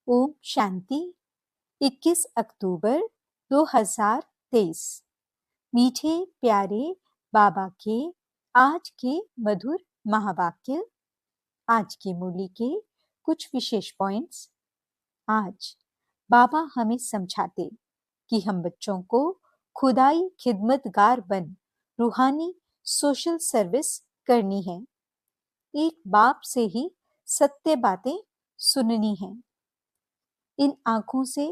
ओम शांति। 21 अक्टूबर 2023। मीठे प्यारे बाबा के आज के मधुर महावाक्य। आज की मूली के कुछ विशेष पॉइंट्स। आज बाबा हमें समझाते कि हम बच्चों को खुदाई खिदमतगार बन रूहानी सोशल सर्विस करनी है। एक बाप से ही सत्य बातें सुननी है। इन आंखों से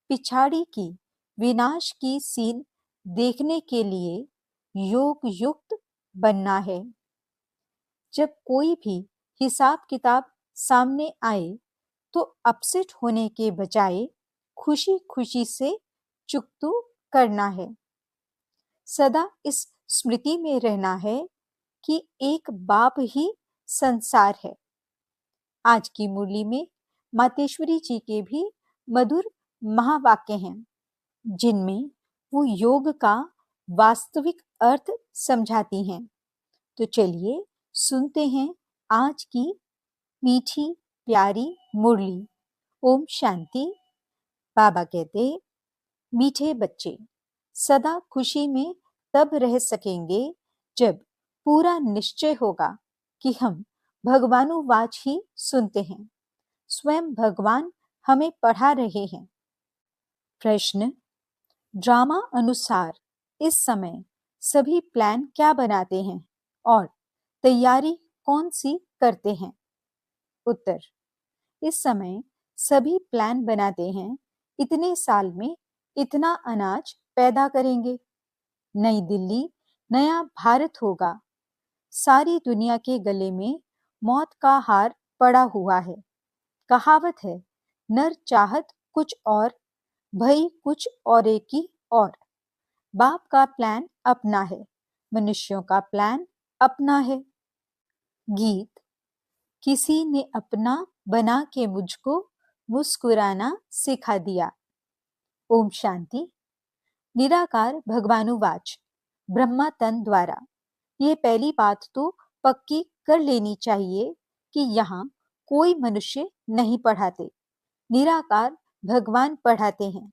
पिछाड़ी की विनाश की सीन देखने के लिए योग युक्त बनना है। जब कोई भी हिसाब किताब सामने आए तो अपसेट होने के बजाय खुशी खुशी से चुकतू करना है। सदा इस स्मृति में रहना है कि एक बाप ही संसार है। आज की मुरली में मातेश्वरी जी के भी मधुर महावाक्य हैं, जिनमें वो योग का वास्तविक अर्थ समझाती हैं। तो चलिए सुनते हैं आज की मीठी प्यारी मुरली। ओम शांति। बाबा कहते, मीठे बच्चे सदा खुशी में तब रह सकेंगे जब पूरा निश्चय होगा कि हम भगवानुवाच ही सुनते हैं। स्वयं भगवान हमें पढ़ा रहे हैं। प्रश्न, ड्रामा अनुसार इस समय सभी प्लान क्या बनाते हैं और तैयारी कौन सी करते हैं? उत्तर, इस समय सभी प्लान बनाते हैं इतने साल में इतना अनाज पैदा करेंगे, नई दिल्ली नया भारत होगा, सारी दुनिया के गले में मौत का हार पड़ा हुआ है। कहावत है, नर चाहत कुछ और, भई कुछ औरे की और। बाप का प्लान अपना है, मनुष्यों का प्लान अपना है। गीत, किसी ने अपना बना के मुझको मुस्कुराना सिखा दिया। ओम शांति। निराकार भगवानुवाच ब्रह्मा तन द्वारा। ये पहली बात तो पक्की कर लेनी चाहिए कि यहाँ कोई मनुष्य नहीं पढ़ाते, निराकार भगवान पढ़ाते हैं।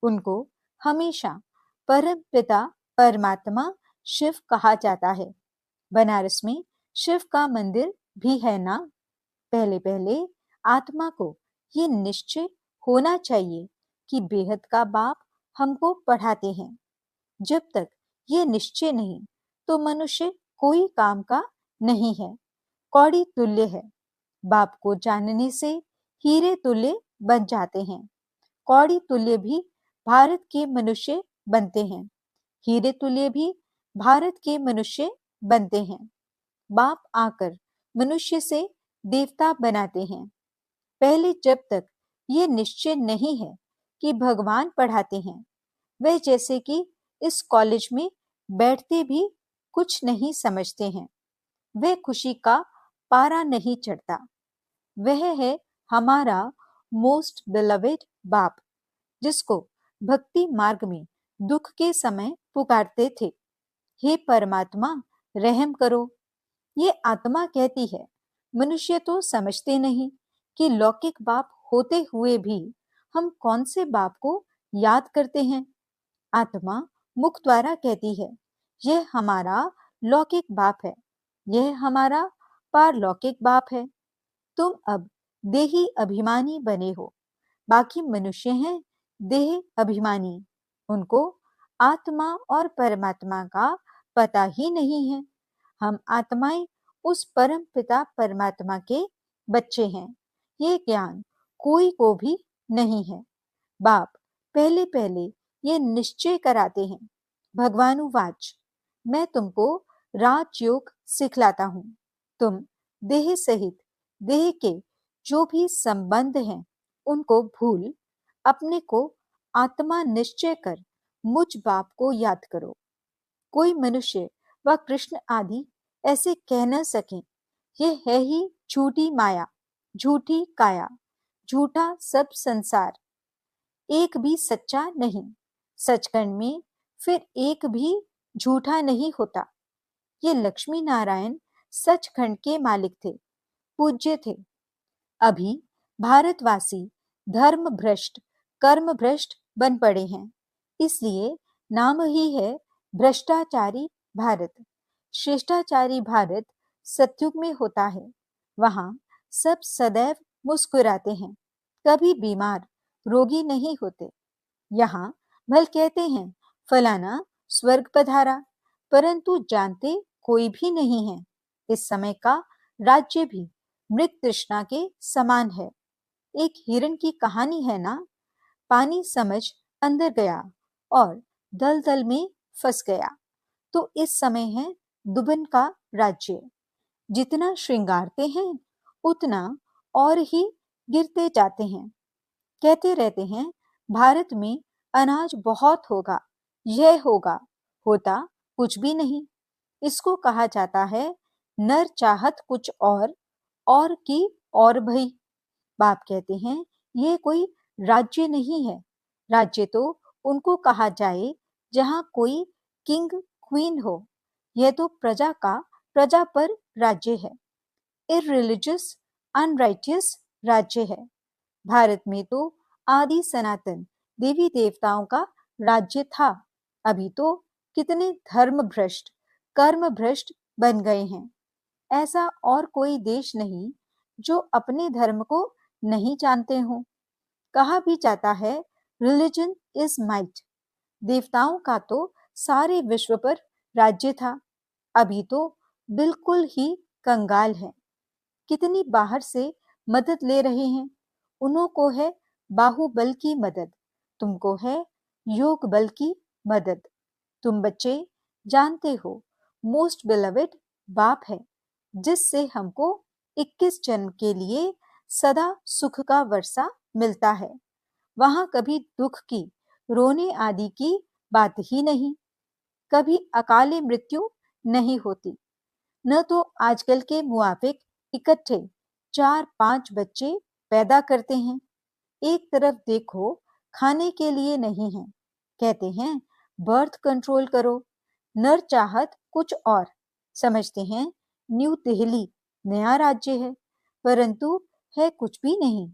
उनको हमेशा परम पिता परमात्मा शिव कहा जाता है। बनारस में शिव का मंदिर भी है ना। पहले पहले आत्मा को ये निश्चय होना चाहिए कि बेहद का बाप हमको पढ़ाते हैं। जब तक ये निश्चय नहीं तो मनुष्य कोई काम का नहीं है, कौड़ी तुल्य है। बाप को जानने से हीरे तुल्य बन जाते हैं। कौड़ी तुल्य भी भारत के मनुष्य बनते हैं, हीरे तुल्य भी भारत के मनुष्य बनते हैं। बाप आकर मनुष्य से देवता बनाते हैं। पहले जब तक ये निश्चय नहीं है कि भगवान पढ़ाते हैं, वे जैसे कि इस कॉलेज में बैठते भी कुछ नहीं समझते हैं, वे खुशी का पारा नहीं चढ़ता। वह है हमारा मोस्ट बिलवेड बाप, जिसको भक्ति मार्ग में दुख के समय पुकारते थे, हे परमात्मा रहम करो। ये आत्मा कहती है, मनुष्य तो समझते नहीं कि लौकिक बाप होते हुए भी हम कौन से बाप को याद करते हैं। आत्मा मुख द्वारा कहती है, यह हमारा लौकिक बाप है, यह हमारा पारलौकिक बाप है। तुम अब देही अभिमानी बने हो, बाकी मनुष्य हैं देह अभिमानी। उनको आत्मा और परमात्मा का पता ही नहीं है। हम आत्माएं उस परम पिता परमात्मा के बच्चे हैं, ये ज्ञान कोई को भी नहीं है। बाप पहले पहले ये निश्चय कराते हैं। भगवानुवाच, मैं तुमको राजयोग सिखलाता हूँ। तुम देह सहित देह के जो भी संबंध हैं उनको भूल अपने को आत्मा निश्चय कर मुझ बाप को याद करो। कोई मनुष्य व कृष्ण आदि ऐसे कह न सके, ये है ही झूठी माया, झूठी काया, झूठा सब संसार, एक भी सच्चा नहीं। सचखंड में फिर एक भी झूठा नहीं होता। ये लक्ष्मी नारायण सचखंड के मालिक थे, पूज्य थे। अभी भारतवासी धर्म भ्रष्ट, कर्म भ्रष्ट बन पड़े हैं। इसलिए नाम ही है भ्रष्टाचारी भारत। शिष्टाचारी भारत सतयुग में होता है। वहां सब सदैव मुस्कुराते हैं, कभी बीमार रोगी नहीं होते। यहाँ भल कहते हैं फलाना स्वर्ग पधारा, परंतु जानते कोई भी नहीं है। इस समय का राज्य भी मृत तृष्णा के समान है। एक हिरण की कहानी है ना, पानी समझ अंदर गया और दलदल में फंस गया। तो इस समय है दुबन का राज्य। जितना श्रृंगारते हैं उतना और ही गिरते जाते हैं। कहते रहते हैं भारत में अनाज बहुत होगा, यह होगा, होता कुछ भी नहीं। इसको कहा जाता है नर चाहत कुछ और की और भई। बाप कहते हैं ये कोई राज्य नहीं है। राज्य तो उनको कहा जाए जहां कोई किंग क्वीन हो। यह तो प्रजा का प्रजा पर राज्य है, इररिलीजियस अनराइटियस राज्य है। भारत में तो आदि सनातन देवी देवताओं का राज्य था। अभी तो कितने धर्म भ्रष्ट, कर्म भ्रष्ट बन गए हैं। ऐसा और कोई देश नहीं जो अपने धर्म को नहीं जानते हो। कहा भी जाता है रिलीजन इज माइट। देवताओं का तो सारे विश्व पर राज्य था। अभी तो बिल्कुल ही कंगाल है। कितनी बाहर से मदद ले रहे हैं। उन्हों को है बाहुबल की मदद, तुमको है योग बल की मदद। तुम बच्चे जानते हो मोस्ट बिलवेड बाप है, जिससे हमको 21 जन्म के लिए सदा सुख का वर्षा मिलता है। वहां कभी दुख की, रोने आदि की बात ही नहीं। कभी अकाले मृत्यु नहीं होती। न तो आजकल के मुआफिक इकट्ठे 4-5 बच्चे पैदा करते हैं। एक तरफ देखो खाने के लिए नहीं है, कहते हैं बर्थ कंट्रोल करो। नर चाहत कुछ और, समझते हैं न्यू दिल्ली नया राज्य है, परंतु है कुछ भी नहीं।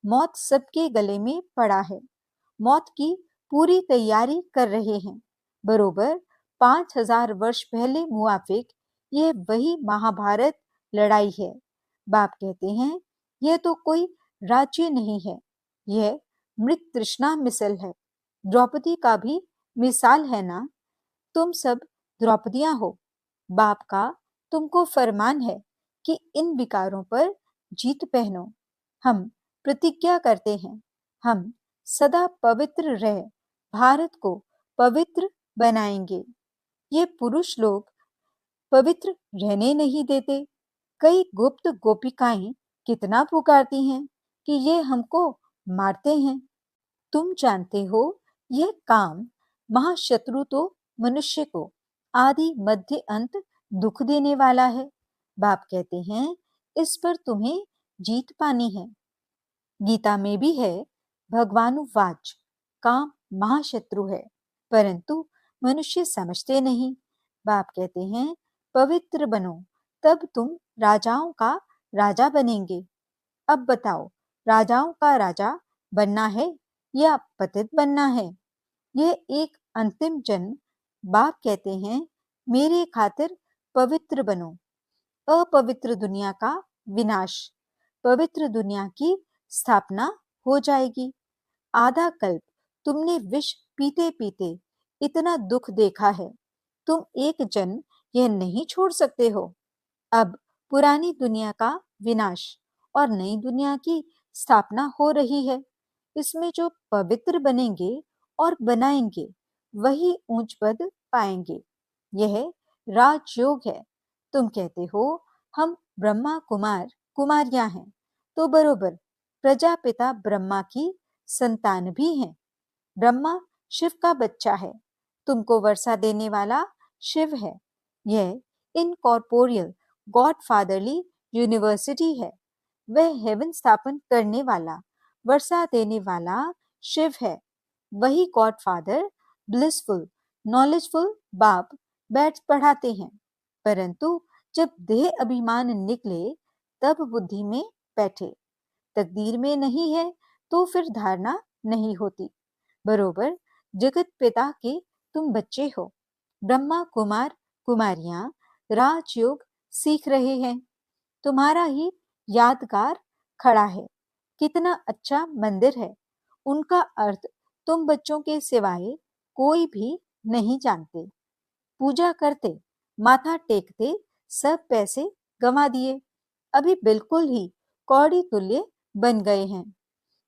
मौत सबके गले में पड़ा है। मौत की पूरी तैयारी कर रहे हैं। बरोबर 5000 वर्ष पहले मुआफिक यह वही महाभारत लड़ाई है। बाप कहते हैं यह तो कोई राज्य नहीं है, यह मृत तृष्णा मिसल है। द्रौपदी का भी मिसाल है ना। तुम सब द्रौपदियां हो। बाप का तुमको फरमान है कि इन विकारों पर जीत पहनो। हम प्रतिज्ञा करते हैं हम सदा पवित्र रह भारत को पवित्र बनाएंगे। ये पुरुष लोग पवित्र रहने नहीं देते। कई गुप्त गोपिकाएं कितना पुकारती हैं कि ये हमको मारते हैं। तुम जानते हो यह काम महाशत्रु तो मनुष्य को आदि मध्य अंत दुख देने वाला है। बाप कहते हैं इस पर तुम्हें जीत पानी है। गीता में भी है भगवानुवाच, काम महाशत्रु है, परंतु मनुष्य समझते नहीं। बाप कहते हैं पवित्र बनो, तब तुम राजाओं का राजा बनेंगे। अब बताओ राजाओं का राजा बनना है या पतित बनना है? यह एक अंतिम जन्म। बाप कहते हैं मेरे खातिर पवित्र बनो। अपवित्र दुनिया का विनाश, पवित्र दुनिया की स्थापना हो जाएगी। आधा कल्प तुमने विष पीते पीते इतना दुख देखा है, तुम एक जन्म यह नहीं छोड़ सकते हो। अब पुरानी दुनिया का विनाश और नई दुनिया की स्थापना हो रही है। इसमें जो पवित्र बनेंगे और बनाएंगे वही ऊंच पद पाएंगे। यह राजयोग है। तुम कहते हो हम ब्रह्मा कुमार कुमारियां हैं, तो बरोबर प्रजापिता ब्रह्मा की संतान भी हैं। ब्रह्मा शिव का बच्चा है, तुमको वर्षा देने वाला शिव है। यह इनकॉर्पोरियल गॉड फादरली यूनिवर्सिटी है। वह हेवन स्थापन करने वाला, वर्षा देने वाला शिव है। वही गॉड फादर ब्लिसफुल नॉलेजफुल बाप बैठ पढ़ाते हैं। परंतु जब देह अभिमान निकले तब बुद्धि में बैठे। तकदीर में नहीं है तो फिर धारणा नहीं होती। बरोबर जगत पिता के तुम बच्चे हो। ब्रह्मा कुमार कुमारियां राजयोग सीख रहे हैं। तुम्हारा ही यादगार खड़ा है। कितना अच्छा मंदिर है। उनका अर्थ तुम बच्चों के सिवाय कोई भी नहीं जानते। पूजा करते, माथा टेकते सब पैसे गंवा दिए। अभी बिल्कुल ही कौड़ी तुल्य बन गए हैं।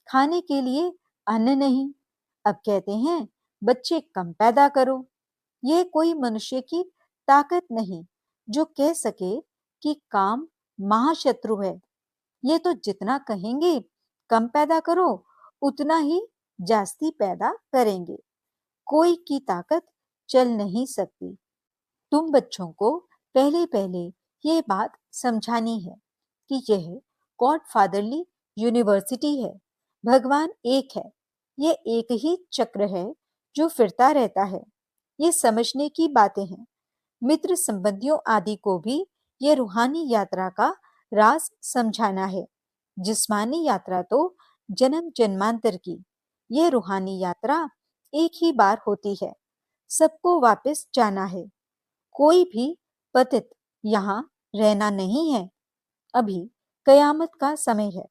खाने के लिए अन्न नहीं। अब कहते हैं बच्चे कम पैदा करो। ये कोई मनुष्य की ताकत नहीं जो कह सके कि काम महाशत्रु है। ये तो जितना कहेंगे कम पैदा करो उतना ही जास्ती पैदा करेंगे। कोई की ताकत चल नहीं सकती। तुम बच्चों को पहले पहले ये बात समझानी है कि यह गॉड फादरली यूनिवर्सिटी है। भगवान एक है। ये एक ही चक्र है जो फिरता रहता है। ये समझने की बातें हैं। मित्र संबंधियों आदि को भी ये रूहानी यात्रा का राज समझाना है। जिस्मानी यात्रा तो जन्म जन्मांतर की, ये रूहानी यात्रा एक ही बार होती है। सबको वापस जाना है। कोई भी पतित यहाँ रहना नहीं है। अभी कयामत का समय है।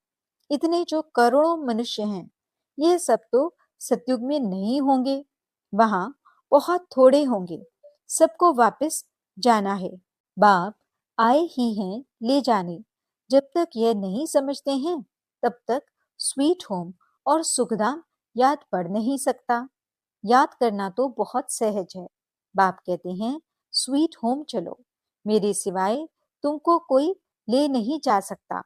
इतने जो करोड़ों मनुष्य हैं, ये सब तो सतयुग में नहीं होंगे। वहां बहुत थोड़े होंगे। सबको वापस जाना है। बाप आए ही हैं ले जाने। जब तक यह नहीं समझते हैं तब तक स्वीट होम और सुखधाम याद पड़ नहीं सकता। याद करना तो बहुत सहज है। बाप कहते हैं स्वीट होम चलो, मेरे सिवाय तुमको कोई ले नहीं जा सकता।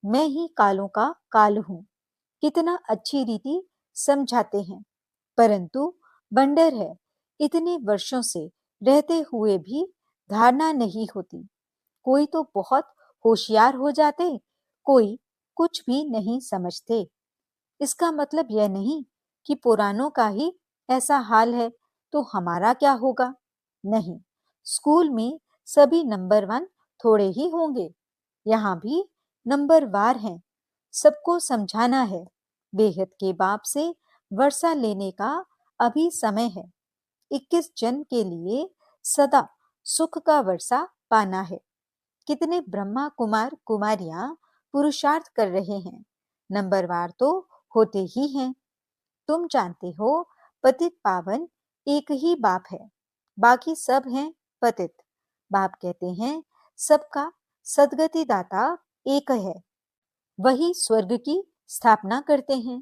मैं ही कालों का काल हूँ। कितना अच्छी रीति समझाते हैं। परंतु बंडर है। इतने वर्षों से रहते हुए भी धारणा नहीं होती। कोई तो बहुत होशियार हो जाते, कोई कुछ भी नहीं समझते। इसका मतलब यह नहीं कि पुरानों का ही ऐसा हाल है तो हमारा क्या होगा। नहीं, स्कूल में सभी नंबर 1 थोड़े ही होंगे। यहाँ भी नंबर वार हैं। सबको समझाना है। बेहद के बाप से वर्षा लेने का अभी समय है। 21 जन के लिए सदा सुख का वर्षा पाना है। कितने ब्रह्मा कुमार कुमारियां पुरुषार्थ कर रहे हैं। नंबरवार तो होते ही हैं। तुम जानते हो पतित पावन एक ही बाप है। बाकी सब हैं पतित। बाप कहते हैं सबका सदगति दाता एक है। वही स्वर्ग की स्थापना करते हैं।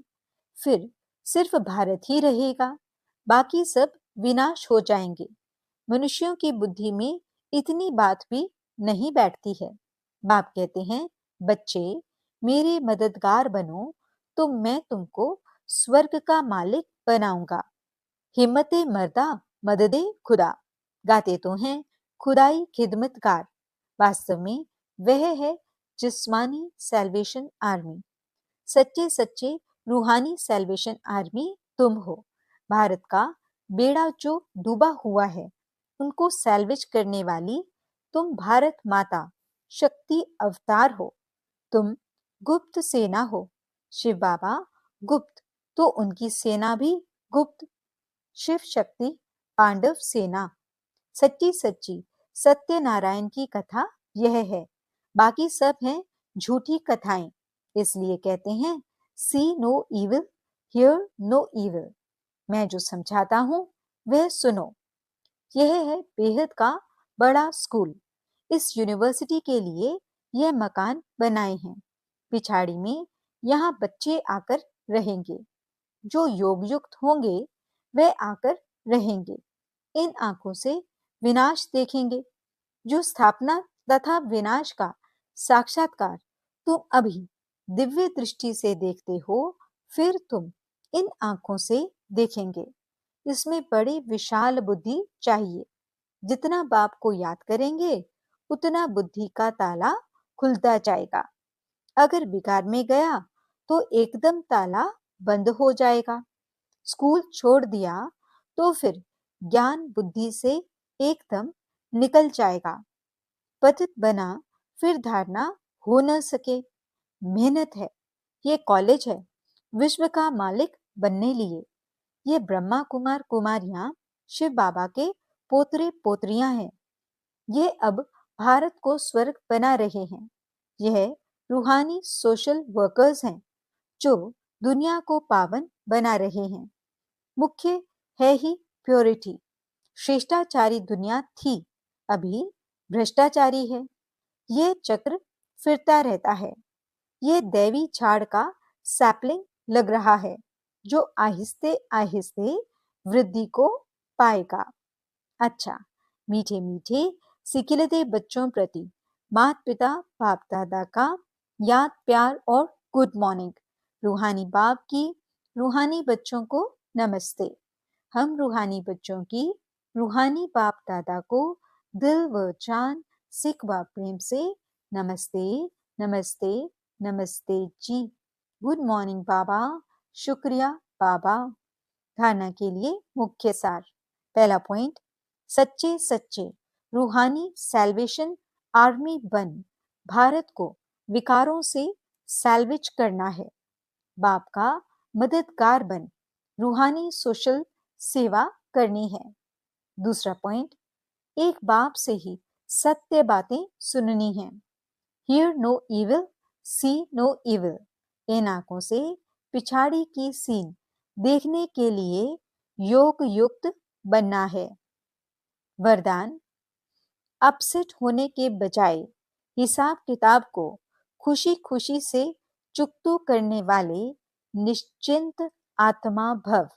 फिर सिर्फ भारत ही रहेगा। बाकी सब विनाश हो जाएंगे। मनुष्यों की बुद्धि में इतनी बात भी नहीं बैठती है। बाप कहते हैं बच्चे मेरे मददगार बनो तो मैं तुमको स्वर्ग का मालिक बनाऊंगा। हिम्मते मर्दा मददे खुदा। गाते तो हैं खुदाई खिदमतगार। वास्तव में वह है जिस्मानी सैल्वेशन आर्मी। सच्चे सच्चे रूहानी सैल्वेशन आर्मी तुम हो। भारत का बेड़ा जो डूबा हुआ है उनको सैल्वेज करने वाली तुम भारत माता शक्ति अवतार हो। तुम गुप्त सेना हो। शिव बाबा गुप्त तो उनकी सेना भी गुप्त। शिव शक्ति पांडव सेना। सच्ची सच्ची सत्यनारायण की कथा यह है। बाकी सब हैं झूठी कथाएं। इसलिए कहते हैं see no evil, hear no evil. मैं जो समझाता हूं वह सुनो। यह है बेहद का बड़ा स्कूल। इस यूनिवर्सिटी के लिए यह मकान बनाए हैं। पिछाड़ी में यहाँ बच्चे आकर रहेंगे। जो योग युक्त होंगे वे आकर रहेंगे। इन आंखों से विनाश देखेंगे। जो स्थापना तथा विनाश का साक्षात्कार तुम अभी दिव्य दृष्टि से देखते हो, फिर तुम इन आंखों से देखेंगे। इसमें बड़ी विशाल बुद्धि चाहिए। जितना बाप को याद करेंगे उतना बुद्धि का ताला खुलता जाएगा। अगर बिगाड़ में गया तो एकदम ताला बंद हो जाएगा। स्कूल छोड़ दिया तो फिर ज्ञान बुद्धि से एकदम निकल जाएगा। पतित बना फिर धारणा हो न सके। मेहनत है। ये कॉलेज है। विश्व का मालिक बनने लिए। ये ब्रह्मा कुमार कुमारियां शिव बाबा के पोतरे पोतरियां हैं। ये अब भारत को स्वर्ग बना रहे हैं। यह रूहानी सोशल वर्कर्स हैं जो दुनिया को पावन बना रहे हैं। मुख्य है ही प्योरिटी। श्रेष्ठाचारी दुनिया थी, अभी भ्रष्टाचारी है। ये चक्र फिरता रहता है। ये दैवी झाड़ का सैपलिंग लग रहा है जो आहिस्ते आहिस्ते वृद्धि को पाएगा। अच्छा, मीठे मीठे सिकिलते बच्चों प्रति माता पिता बाप दादा का याद प्यार और गुड मॉर्निंग। रूहानी बाप की रूहानी बच्चों को नमस्ते। हम रूहानी बच्चों की रूहानी बाप दादा को दिल व जान सिख व प्रेम से नमस्ते नमस्ते नमस्ते जी। गुड मॉर्निंग बाबा, शुक्रिया बाबा। धारणा के लिए मुख्य सार। पहला पॉइंट, सच्चे सच्चे रूहानी सैल्वेशन आर्मी बन भारत को विकारों से सैल्वेज करना है। बाप का मददगार बन रूहानी सोशल सेवा करनी है। दूसरा पॉइंट, एक बाप से ही सत्य बातें सुननी है। Hear no evil, see no evil. इन आंखों से पिछाड़ी की सीन देखने के लिए योग युक्त बनना है। वरदान, अपसेट होने के बजाय हिसाब किताब को खुशी खुशी से चुकतू करने वाले निश्चिंत आत्मा भव।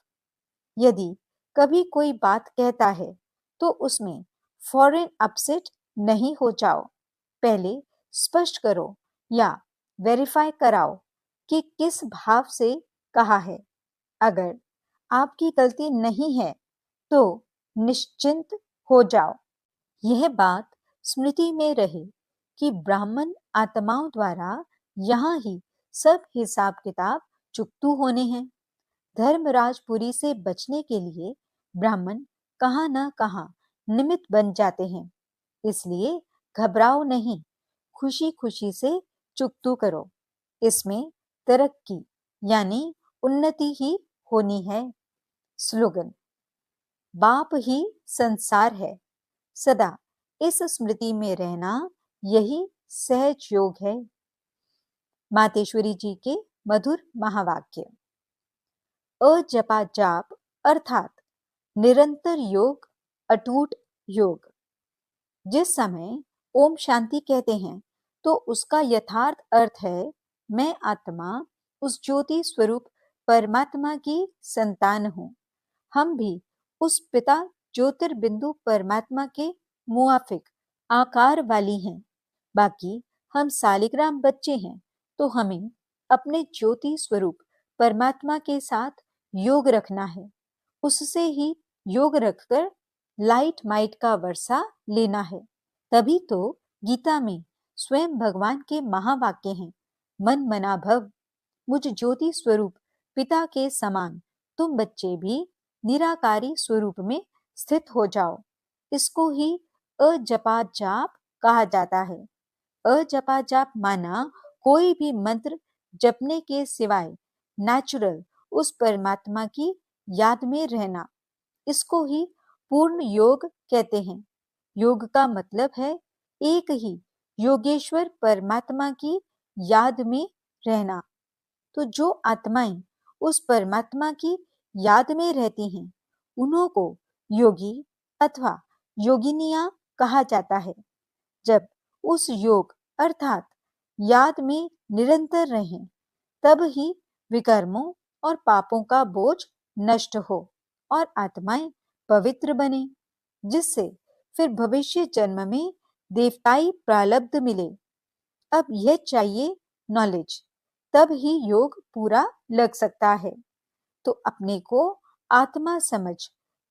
यदि कभी कोई बात कहता है तो उसमें फौरन अपसेट नहीं हो जाओ। पहले स्पष्ट करो या वेरीफाई कराओ कि किस भाव से कहा है। अगर आपकी गलती नहीं है तो निश्चिंत हो जाओ। यह बात स्मृति में रहे कि ब्राह्मण आत्माओं द्वारा यहाँ ही सब हिसाब किताब चुकतू होने हैं। धर्मराजपुरी से बचने के लिए ब्राह्मण कहाँ न कहाँ निमित्त बन जाते हैं। इसलिए घबराओ नहीं, खुशी खुशी से चुकतू करो। इसमें तरक्की यानी उन्नति ही होनी है। स्लोगन, बाप ही संसार है। सदा इस स्मृति में रहना यही सहज योग है। मातेश्वरी जी के मधुर महावाक्य। अजपा जाप अर्थात निरंतर योग, अटूट योग। जिस समय ओम शांति कहते हैं तो उसका यथार्थ अर्थ है मैं आत्मा उस ज्योति स्वरूप परमात्मा की संतान हूं। हम भी उस पिता ज्योतिर्बिंदु परमात्मा के मुआफिक आकार वाली हैं। बाकी हम सालिग्राम बच्चे हैं तो हमें अपने ज्योति स्वरूप परमात्मा के साथ योग रखना है। उससे ही योग रखकर लाइट माइट का वर्षा लेना है। तभी तो गीता में स्वयं भगवान के महावाक्य हैं, मन मना भव। मुझ ज्योति स्वरूप पिता के समान तुम बच्चे भी निराकारी स्वरूप में स्थित हो जाओ। इसको ही अजपा जाप कहा जाता है। अजपा जाप माना कोई भी मंत्र जपने के सिवाय नेचुरल उस परमात्मा की याद में रहना। इसको ही पूर्ण योग कहते हैं। योग का मतलब है एक ही योगेश्वर परमात्मा की याद में रहना। तो जो आत्माएं उस परमात्मा की याद में रहती हैं उन्हों को योगी अथवा योगिनिया कहा जाता है। जब उस योग अर्थात याद में निरंतर रहें तब ही विकर्मों और पापों का बोझ नष्ट हो और आत्माएं पवित्र बने, जिससे फिर भविष्य जन्म में देवताई प्रारब्ध मिले। अब यह चाहिए नॉलेज, तब ही योग पूरा लग सकता है। तो अपने को आत्मा समझ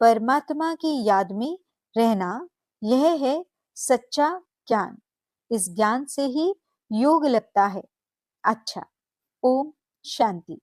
परमात्मा की याद में रहना, यह है सच्चा ज्ञान। इस ज्ञान से ही योग लगता है। अच्छा, ओम शांति।